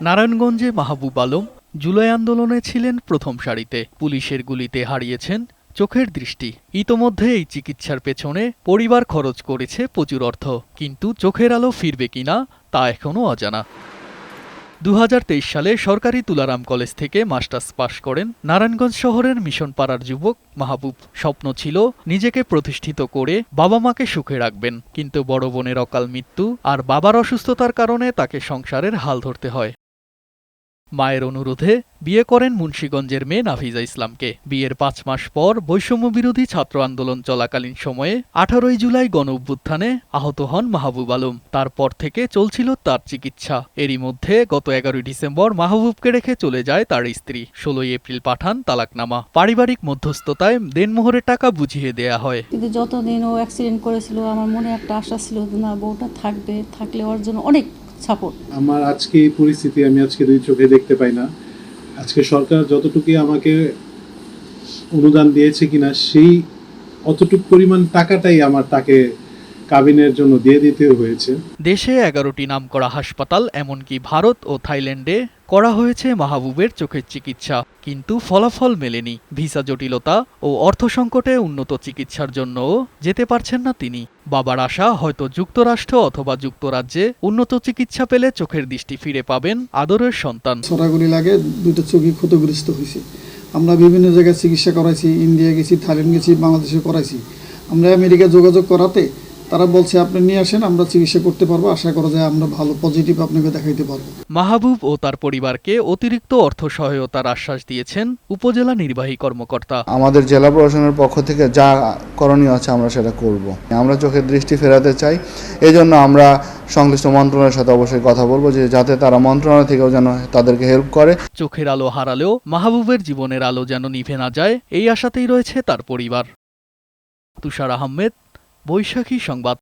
নারায়ণগঞ্জে মাহবুব আলম জুলাই আন্দোলনে ছিলেন প্রথম সারিতে। পুলিশের গুলিতে হারিয়েছেন চোখের দৃষ্টি। ইতোমধ্যে এই চিকিৎসার পেছনে পরিবার খরচ করেছে প্রচুর অর্থ, কিন্তু চোখের আলো ফিরবে কিনা তা এখনও অজানা। 2023 সালে সরকারি তুলারাম কলেজ থেকে মাস্টার্স পাশ করেন নারায়ণগঞ্জ শহরের মিশন পাড়ার যুবক মাহবুব। স্বপ্ন ছিল নিজেকে প্রতিষ্ঠিত করে বাবা মাকে সুখে রাখবেন, কিন্তু বড় বোনের অকাল মৃত্যু আর বাবার অসুস্থতার কারণে তাকে সংসারের হাল ধরতে হয়। মায়ের অনুরোধে বিয়ে করেন মুন্সিগঞ্জের মেয়ে নাফিজা ইসলামকে। বিয়ের 5 মাস পর বৈষম্য বিরোধী ছাত্র আন্দোলন চলাকালীন সময়ে 18 জুলাই গণ অভ্যুত্থানে আহত হন মাহবুব আলম। তারপর থেকে চলছিল তার চিকিৎসা। এরই মধ্যে গত 11 ডিসেম্বর মাহবুবকে রেখে চলে যায় তার স্ত্রী। 16 এপ্রিল পাঠান তালাকনামা। পারিবারিক মধ্যস্থতায় দেনমোহরের টাকা বুঝিয়ে দেয়া হয়। কিন্তু যতদিন ও অ্যাক্সিডেন্ট করেছিল আমার মনে একটা আশা ছিল না বউটা থাকলে ওর জন্য অনেক সাপোর্ট। আমার আজকে এই পরিস্থিতি আমি আজকে দুই চোখে দেখতে পাই না। আজকে সরকার যতটুকু আমাকে অনুদান দিয়েছে কিনা সেই অতটুকু পরিমাণ টাকাটাই আমার তাকে কাবিনের জন্য দিয়ে দিতে হয়েছে। দেশে 11টি নামকরা হাসপাতাল, এমনকি ভারত ও থাইল্যান্ডে করা হয়েছে মাহবুবের চোখের চিকিৎসা, কিন্তু ফলাফল মেলেনি। ভিসা জটিলতা ও অর্থ সংকটে উন্নত চিকিৎসার জন্যও যেতে পারছেন না তিনি। বাবার আশা হয়তো যুক্তরাষ্ট্র অথবা যুক্তরাজ্যে উন্নত চিকিৎসা পেলে চোখের দৃষ্টি ফিরে পাবেন আদরের সন্তান। ছড়াগুলি লাগে, দুটো চোখই ক্ষতিগ্রস্ত হয়েছে। আমরা বিভিন্ন জায়গায় চিকিৎসা করাইছি, ইন্ডিয়া গেছি, থাইল্যান্ড গেছি, বাংলাদেশে করাইছি। আমরা আমেরিকা যোগাযোগ করাতে তারা বলছে আপনি নিয়ে আসেন, আমরা চিকিৎসা করতে পারবো। আশা করা যায় আমরা ভালো পজিটিভ আপনাকে দেখাইতে পারবো। মাহবুব ও তার পরিবারকে অতিরিক্ত অর্থ সহায়তার আশ্বাস দিয়েছেন উপজেলা নির্বাহী কর্মকর্তা। আমাদের জেলা প্রশাসনের পক্ষ থেকে যা করণীয় আছে আমরা সেটা করব। আমরা চোখের দৃষ্টি ফেরাতে চাই, এই জন্য আমরা সংশ্লিষ্ট মন্ত্রণালয়ের সাথে অবশ্যই কথা বলবো যে যাতে তারা মন্ত্রণালয় থেকেও যেন তাদেরকে হেল্প করে। চোখের আলো হারালেও মাহবুবের জীবনের আলো যেন নিভে না যায়, এই আশাতেই রয়েছে তার পরিবার। তুষার আহমেদ, বৈশাখী সংবাদ।